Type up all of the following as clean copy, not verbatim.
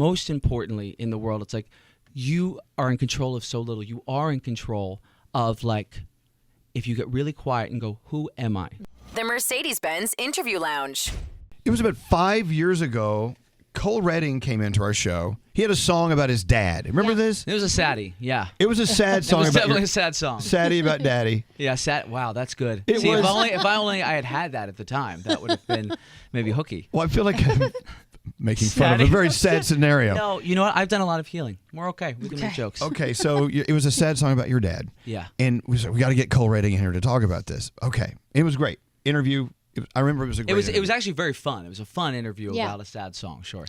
most importantly in the world, it's like you are in control of so little. You are in control of, like, if you get really quiet and go, who am I? The Mercedes-Benz Interview Lounge. It was about 5 years ago. Cole Redding came into our show. He had a song about his dad. Remember this? It was a saddie, yeah. It was a sad song. It was about definitely a sad song. Saddie about daddy. Yeah, sad. Wow, that's good. It See, was. if I only I had that at the time, that would have been maybe hooky. Well, I feel like I'm making fun of a very sad scenario. No, you know what? I've done a lot of healing. We're okay. We can make jokes. Okay, so it was a sad song about your dad. Yeah. And we said, we got to get Cole Redding in here to talk about this. Okay. It was great. Interview. I remember it was a great interview. It was actually very fun. It was a fun interview about a sad song, sure.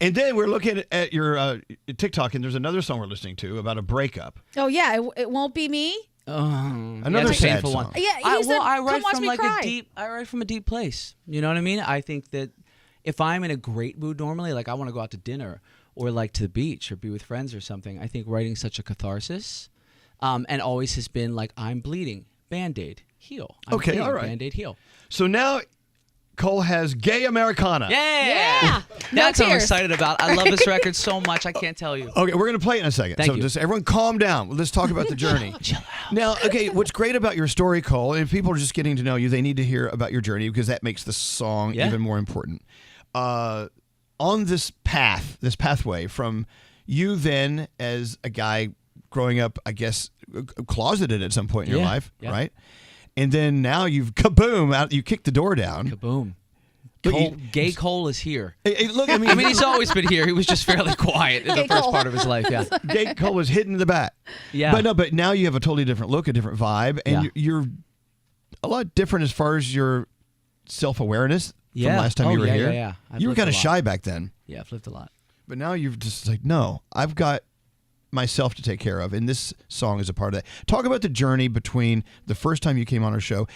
And then we're looking at your TikTok, and there's another song we're listening to about a breakup. Oh, yeah. It won't be me. Another sad painful song. one. Yeah, I write come watch from me like cry. I write from a deep place. You know what I mean? I think that if I'm in a great mood normally, like I want to go out to dinner or like to the beach or be with friends or something, I think writing's such a catharsis, and always has been like, I'm bleeding, Band-Aid, heal. I'm Okay, bleeding, all right. Band-Aid, heal. So now Cole has Gay Americana. Yeah. That's what I'm excited about. I love this record so much. I can't tell you. Okay, we're going to play it in a second. Thank so you. just everyone calm down. Let's talk about the journey. Chill out. Now, okay, what's great about your story, Cole, and if people are just getting to know you, they need to hear about your journey because that makes the song even more important. On this pathway from you then as a guy growing up, I guess, closeted at some point in your life, right? And then now you've you kicked the door down. Kaboom. Look, Gay Cole is here. Hey, look, I mean, he's always been here. He was just fairly quiet in the first part of his life. Yeah. Gay Cole was hidden in the back. Yeah. But now you have a totally different look, a different vibe, and you're a lot different as far as your self-awareness from last time you were here. Yeah. You were kind of shy back then. Yeah, I've lived a lot. But now you're just like, no, I've got myself to take care of, and this song is a part of that. Talk about the journey between the first time you came on our show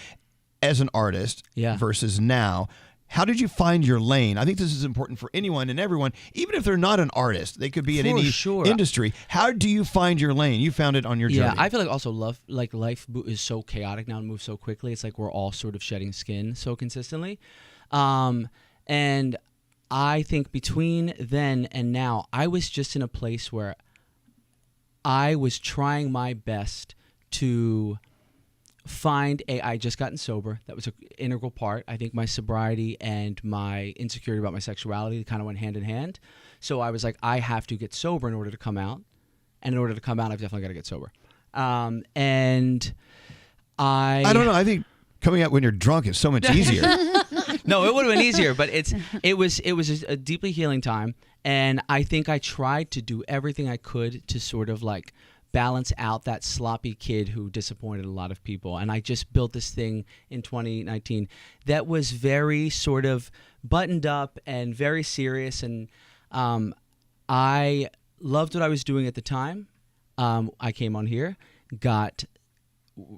as an artist versus now. How did you find your lane? I think this is important for anyone and everyone, even if they're not an artist. They could be in any industry. How do you find your lane? You found it on your journey. Yeah, I feel like also life is so chaotic now and moves so quickly. It's like we're all sort of shedding skin so consistently. And I think between then and now, I was just in a place where I was trying my best to find I just gotten sober. That was an integral part. I think my sobriety and my insecurity about my sexuality kind of went hand in hand. So I was like, I have to get sober in order to come out. And in order to come out, I've definitely got to get sober. And I don't know. I think coming out when you're drunk is so much easier. No, it would have been easier, but it was a deeply healing time. And I think I tried to do everything I could to sort of like balance out that sloppy kid who disappointed a lot of people. And I just built this thing in 2019 that was very sort of buttoned up and very serious. And I loved what I was doing at the time. I came on here, got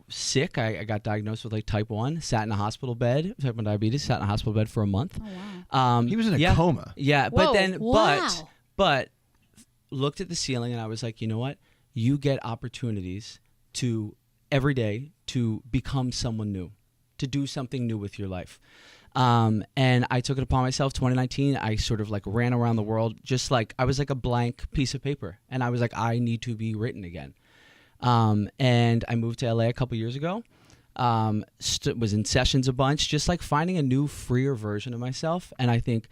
sick. I got diagnosed with like type 1, sat in a hospital bed, type 1 diabetes, sat in a hospital bed for a month. Oh, wow. He was in a coma. Yeah, Whoa, but then, wow. but looked at the ceiling and I was like, you know what? You get opportunities to every day to become someone new, to do something new with your life. And I took it upon myself. 2019, I sort of like ran around the world, just like I was like a blank piece of paper, and I was like, I need to be written again. And I moved to LA a couple years ago. Was in sessions a bunch, just like finding a new, freer version of myself. And I think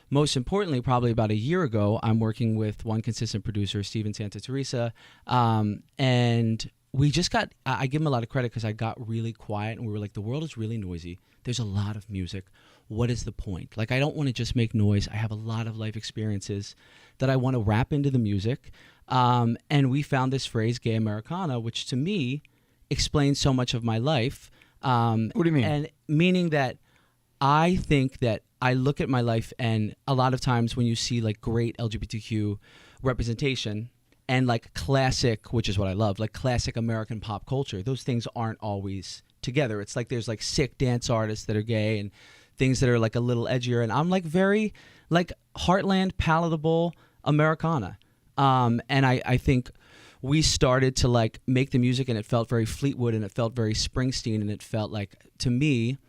most importantly, probably about a year ago, I'm working with one consistent producer, Steven Santa Teresa. And we just I give him a lot of credit because I got really quiet and we were like, the world is really noisy. There's a lot of music. What is the point? Like, I don't want to just make noise. I have a lot of life experiences that I want to wrap into the music. And we found this phrase, gay Americana, which to me explains so much of my life. What do you mean? And meaning that I think that I look at my life, and a lot of times when you see like great LGBTQ representation and like classic, which is what I love, like classic American pop culture, those things aren't always together. It's like there's like sick dance artists that are gay and things that are like a little edgier, and I'm like very like heartland, palatable Americana. And I think we started to like make the music, and it felt very Fleetwood, and it felt very Springsteen, and it felt like, to me,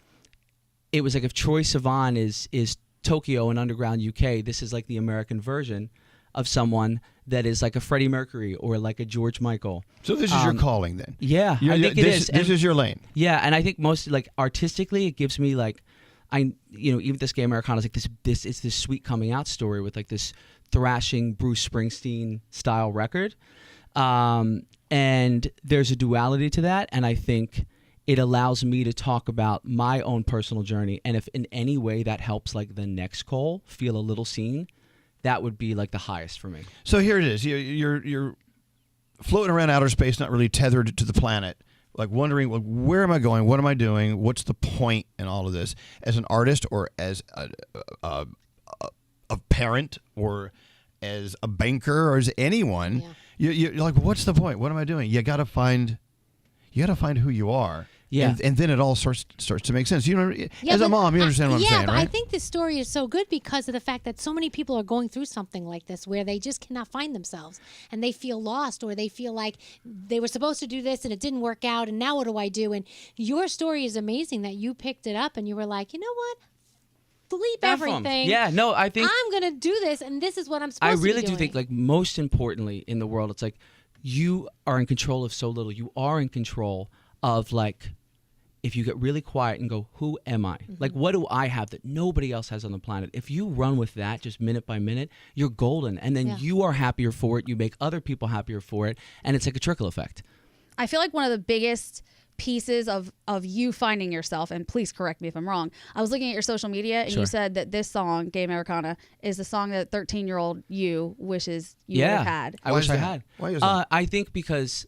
it was like if Troye Sivan is Tokyo and underground UK, this is like the American version of someone that is like a Freddie Mercury or like a George Michael. So this is your calling then? Yeah, I think it is. This is your lane. Yeah, and I think most like artistically, it gives me like, even this Gay Americana is like this it's this sweet coming out story with like this thrashing Bruce Springsteen style record, and there's a duality to that, and I think it allows me to talk about my own personal journey, and if in any way that helps like the next Cole feel a little seen, that would be like the highest for me. So here it is. You're floating around outer space, not really tethered to the planet, like wondering, well, where am I going? What am I doing? What's the point in all of this? As an artist or as a parent or as a banker or as anyone, you're like, what's the point? What am I doing? You got to find who you are. Yeah, and then it all starts to make sense. As a mom, you understand what I'm saying, but right? I think this story is so good because of the fact that so many people are going through something like this where they just cannot find themselves and they feel lost, or they feel like they were supposed to do this and it didn't work out, and now what do I do? And your story is amazing that you picked it up and you were like, you know what? Bleep everything. Yeah, no, I think I'm going to do this, and this is what I'm supposed to be doing. I really do think, like, most importantly in the world, it's like you are in control of so little. You are in control of, like, if you get really quiet and go, who am I? Mm-hmm. Like, what do I have that nobody else has on the planet? If you run with that just minute by minute, you're golden. And then you are happier for it. You make other people happier for it. And it's like a trickle effect. I feel like one of the biggest pieces of you finding yourself, and please correct me if I'm wrong, I was looking at your social media and you said that this song, Gay Americana, is the song that 13-year-old you wishes you would have had. I wish I had. Why is that? I think because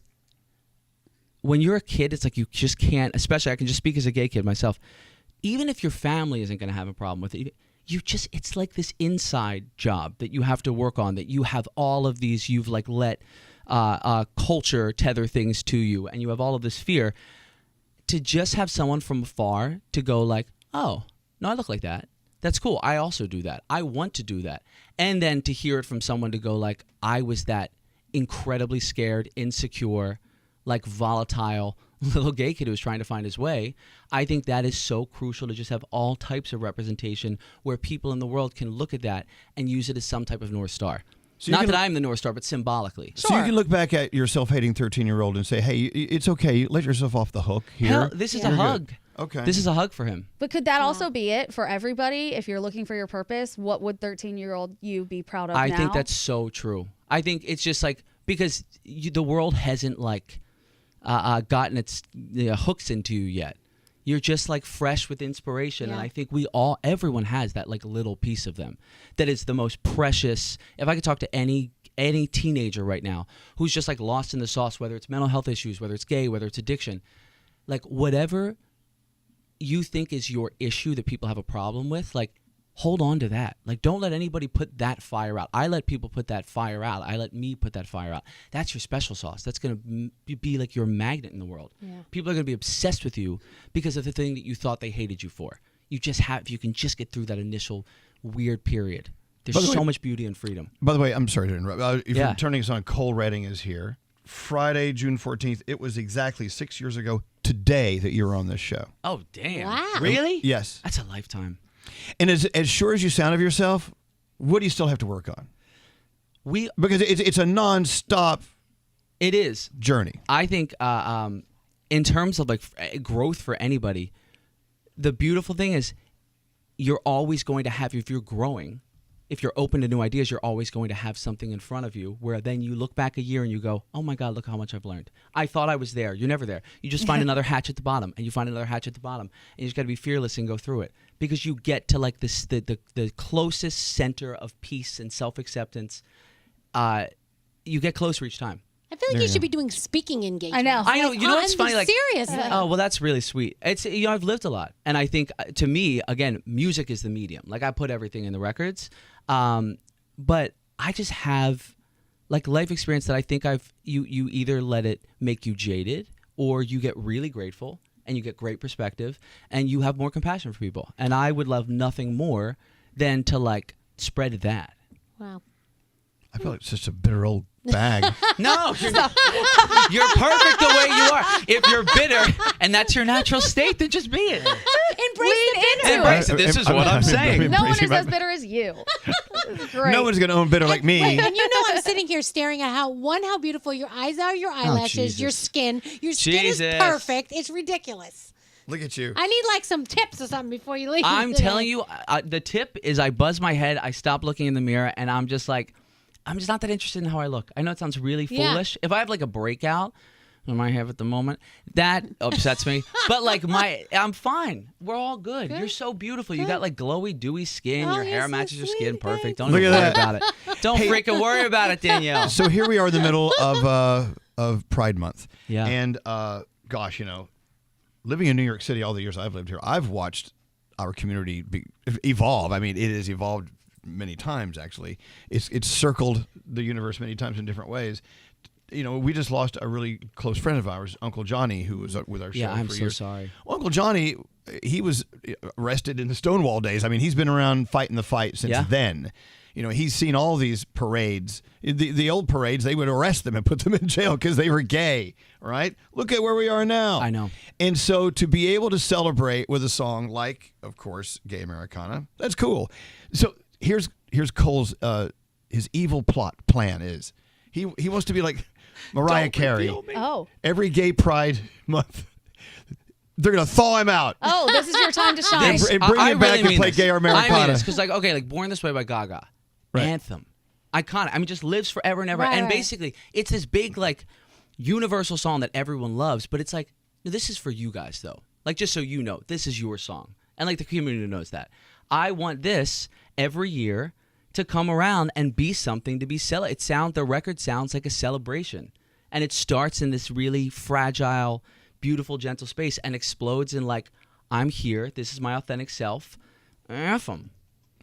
when you're a kid, it's like you just can't, especially I can just speak as a gay kid myself, even if your family isn't going to have a problem with it, it's like this inside job that you have to work on, that you have all of these, you've like let culture tether things to you, and you have all of this fear. To just have someone from afar to go like, oh, no, I look like that. That's cool. I also do that. I want to do that. And then to hear it from someone to go like, I was that incredibly scared, insecure, like volatile little gay kid who was trying to find his way. I think that is so crucial to just have all types of representation where people in the world can look at that and use it as some type of North Star. So not that I'm the North Star, but symbolically. So you can look back at your self-hating 13-year-old and say, hey, it's okay. Let yourself off the hook here. Hell, this is a hug. Good. Okay. This is a hug for him. But could that also be it for everybody? If you're looking for your purpose, what would 13-year-old you be proud of now? I think that's so true. I think it's just like, because the world hasn't like gotten its hooks into you yet. You're just like fresh with inspiration. And I think everyone has that like little piece of them that is the most precious. If I could talk to any teenager right now who's just like lost in the sauce, whether it's mental health issues, whether it's gay, whether it's addiction, like whatever you think is your issue that people have a problem with, like hold on to that. Like don't let anybody put that fire out. I let people put that fire out. I let me put that fire out. That's your special sauce. That's going to be like your magnet in the world. Yeah. People are going to be obsessed with you because of the thing that you thought they hated you for. You can just get through that initial weird period. There's so much beauty and freedom. By the way, I'm sorry to interrupt. If you're turning us on, Cole Redding is here. Friday, June 14th. It was exactly 6 years ago today that you were on this show. Oh, damn. Wow. Really? Yes. That's a lifetime. And as sure as you sound of yourself, what do you still have to work on? Because it's a nonstop. It is journey. I think in terms of like growth for anybody, the beautiful thing is you're always going to have, if you're growing, if you're open to new ideas, you're always going to have something in front of you where then you look back a year and you go, oh my God, look how much I've learned. I thought I was there. You're never there. You just find another hatch at the bottom, and you find another hatch at the bottom, and you just got to be fearless and go through it, because you get to like this the closest center of peace and self-acceptance. You get closer each time. I feel like you should be doing speaking engagements. I know. You know what's funny? Like, seriously. Oh, well, that's really sweet. It's I've lived a lot, and I think to me, again, music is the medium. Like I put everything in the records, but I just have like life experience that I think you either let it make you jaded, or you get really grateful and you get great perspective and you have more compassion for people. And I would love nothing more than to like spread that. Wow. I feel like it's just a bitter old bag. No, you're perfect the way you are. If you're bitter and that's your natural state, then just be it. Embrace it. This is what I'm saying. No one is as bitter as you. This is great. No one's going to own bitter like me. And I'm sitting here staring at how beautiful your eyes are, your eyelashes, your skin. Your skin is perfect. It's ridiculous. Look at you. I need like some tips or something before you leave. I'm telling you, the tip is I buzz my head, I stop looking in the mirror, and I'm just not that interested in how I look. I know it sounds really foolish. If I have like a breakout, I have at the moment, that upsets me. But like I'm fine. We're all good. You're so beautiful. You got like glowy, dewy skin. Your hair matches your skin perfect. Don't even worry about it. Don't freaking worry about it, Danielle. So here we are in the middle of Pride Month. Yeah. And gosh, living in New York City all the years I've lived here, I've watched our community evolve. I mean, it has evolved many times, actually. It's circled the universe many times in different ways. We just lost a really close friend of ours, Uncle Johnny, who was with our show for years. Yeah, I'm so sorry. Well, Uncle Johnny, he was arrested in the Stonewall days. I mean, he's been around fighting the fight since then. He's seen all these parades. The old parades, they would arrest them and put them in jail because they were gay, right? Look at where we are now. I know. And so to be able to celebrate with a song like, of course, Gay Americana, that's cool. So here's Cole's, his evil plan is, he wants to be like Mariah Carey. Oh. Every gay pride month, they're going to thaw him out. Oh, this is your time to shine. And bring him back and play Gay Americana. I mean this because like Born This Way by Gaga. Right. Anthem. Iconic. I mean, just lives forever and ever. Right, and basically, it's this big, like, universal song that everyone loves. But it's like, this is for you guys, though. Like, just so you know, this is your song. And, like, the community knows that. I want this every year to come around and be something to be celebrated. The record sounds like a celebration. And it starts in this really fragile, beautiful, gentle space and explodes in, like, I'm here. This is my authentic self. F 'em.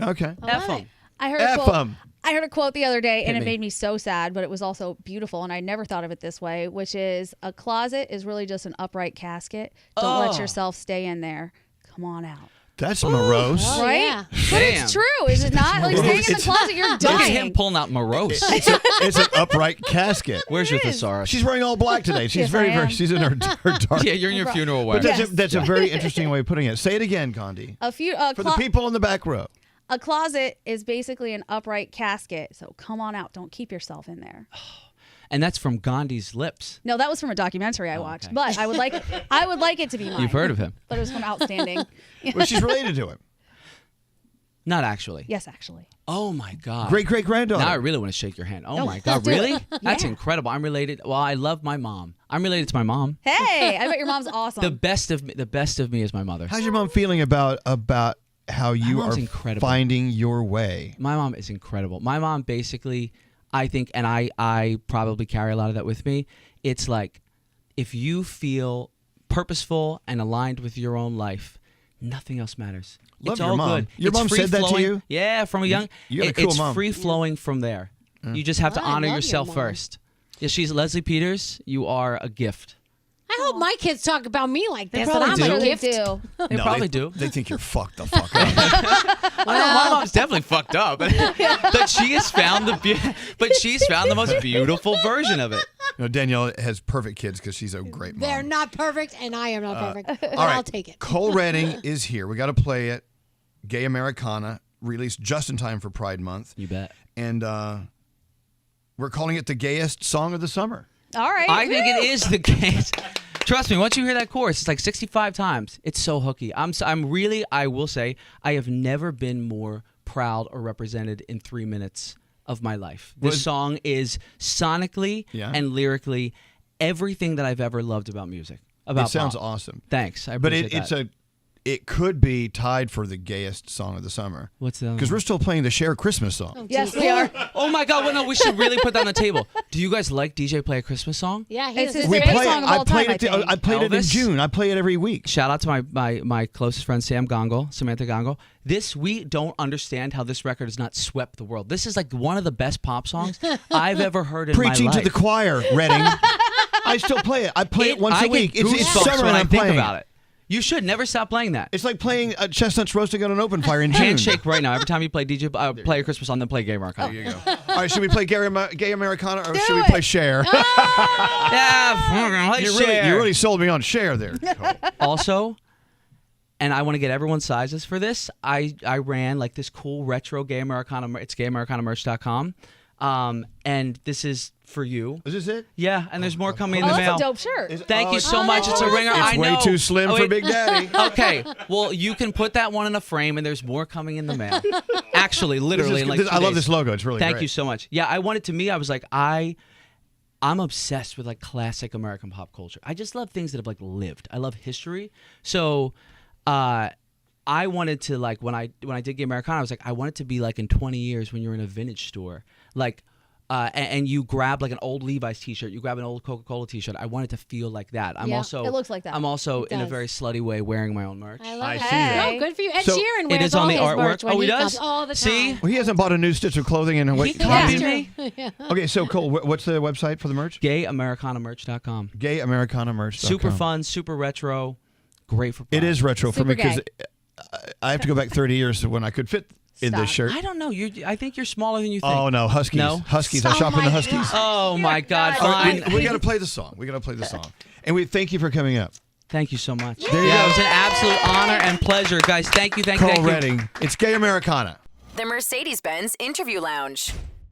Okay. F 'em. I heard a quote the other day, and it made me so sad, but it was also beautiful, and I never thought of it this way, which is a closet is really just an upright casket. Don't let yourself stay in there. Come on out. That's morose. Right? Yeah. But it's true, is it not? Like, staying in the closet, you're Look at dying. him pulling out morose. It's an upright casket. Where's your thesaurus? She's wearing all black today. She's Yes, she's in her dark. Yeah, you're in your funeral wear. But that's a very interesting way of putting it. Say it again, Gandhi. For the people in the back row. A closet is basically an upright casket, so come on out. Don't keep yourself in there. And that's from Gandhi's lips. No, that was from a documentary I watched, okay. but I would like it to be mine. You've heard of him. But it was from Outstanding. Well, she's related to him. Not actually. Yes, actually. Oh, my God. Great-great-granddaughter. Now I really want to shake your hand. Oh, my let's God. do it. Really? That's Yeah. incredible. I'm related. Well, I love my mom. I'm related to my mom. Hey, I bet your mom's awesome. The best of me is my mother. How's your mom feeling about how you are incredible. finding your way? My mom is incredible. My mom basically, I think, and I probably carry a lot of that with me. It's like, if you feel purposeful and aligned with your own life, nothing else matters. Love it's your all mom. good. Your It's mom said that to free-flowing. you? Yeah, from a young. You got a cool it's mom. free flowing from there. You just have to Oh, I honor love your yourself mom. first. Yeah, she's Leslie Peters. You are a gift. I hope my kids talk about me like this. probably And do. I'm Sure a they gift. do. They probably do. They think you're fucked the fuck up. I know my mom's definitely fucked up, but she has found the most beautiful version of it. Danielle has perfect kids because she's a great mom. They're not perfect, and I am not perfect. But All right. I'll take it. Cole Redding is here. We got to play it. Gay Americana, released just in time for Pride Month. You bet. And we're calling it the gayest song of the summer. All right. I think it is the case. Trust me, once you hear that chorus, it's like 65 times. It's so hooky. I will say, I have never been more proud or represented in 3 minutes of my life. This song is sonically and lyrically everything that I've ever loved about music. It sounds pop. awesome. Thanks. I But appreciate it could be tied for the gayest song of the summer. What's that? Because we're still playing the Cher Christmas song. Yes, we are. Oh my God! Well, no, we should really put that on the table. Do you guys like DJ Play a Christmas song? Yeah, It's his We favorite play song it. of all I played time, it. I think. I played it in Elvis? June. I play it every week. Shout out to my closest friend Samantha Gongo. We don't understand how this record has not swept the world. This is like one of the best pop songs I've ever heard in Preaching my life. to the choir, Redding. I still play it. I play it once a week. It's It's summer when and I I'm think playing about it. You should never stop playing that. It's like playing chestnuts roasting on an open fire in June. Handshake right now. Every time you play play a Christmas song, then play Gay Americana. There you go. All right, should we play Gay Americana or should we it. play Cher? Yeah, play You Cher. really sold me on Cher there. Cole. Also, and I want to get everyone's sizes for this. I ran like this cool retro gay Americana. It's gayamericanamerch.com. And this is for you. Is this it? Yeah, and there's more coming in the mail. That's a dope shirt. Thank you so much. It's a ringer. It's I know. way too slim for wait. Big Daddy. Okay, well, you can put that one in a frame, and there's more coming in the mail. Actually, literally. in like 2 I love days. this logo. It's really Thank great. you so much. Yeah, I wanted to me. I was like, I'm obsessed with like classic American pop culture. I just love things that have like lived. I love history. So, I wanted to like when I did Gay Americana, I was like, I want it to be like in 20 years when you're in a vintage store, like. And you grab like an old Levi's T-shirt, you grab an old Coca-Cola T-shirt. I want it to feel like that. I'm Yeah, also it looks like that. I'm also It in a does. very slutty way wearing my own merch. I love it. see that. Oh, good for you. Ed So- Sheeran It wears is on all the his artwork. merch when Oh, he comes does? all the time. See? Well, he hasn't bought a new stitch of clothing in a He wait. copied Yeah. me. Okay, so Cole, what's the website for the merch? GayAmericanaMerch.com. GayAmericanaMerch.com. Super fun, super retro, great for. It is retro for Super me because gay. I have to go back 30 years to when I could fit in this Stop. shirt. I don't know. I think you're smaller than you think. Oh no, Huskies. No? Huskies. I shop in the Huskies. Oh my God! All right, Fine. we got to play the song. And we thank you for coming up. Thank you so much. There you Yeah, go. it was an absolute honor and pleasure, guys. Thank you. Cole you. Redding. It's Gay Americana. The Mercedes-Benz Interview Lounge.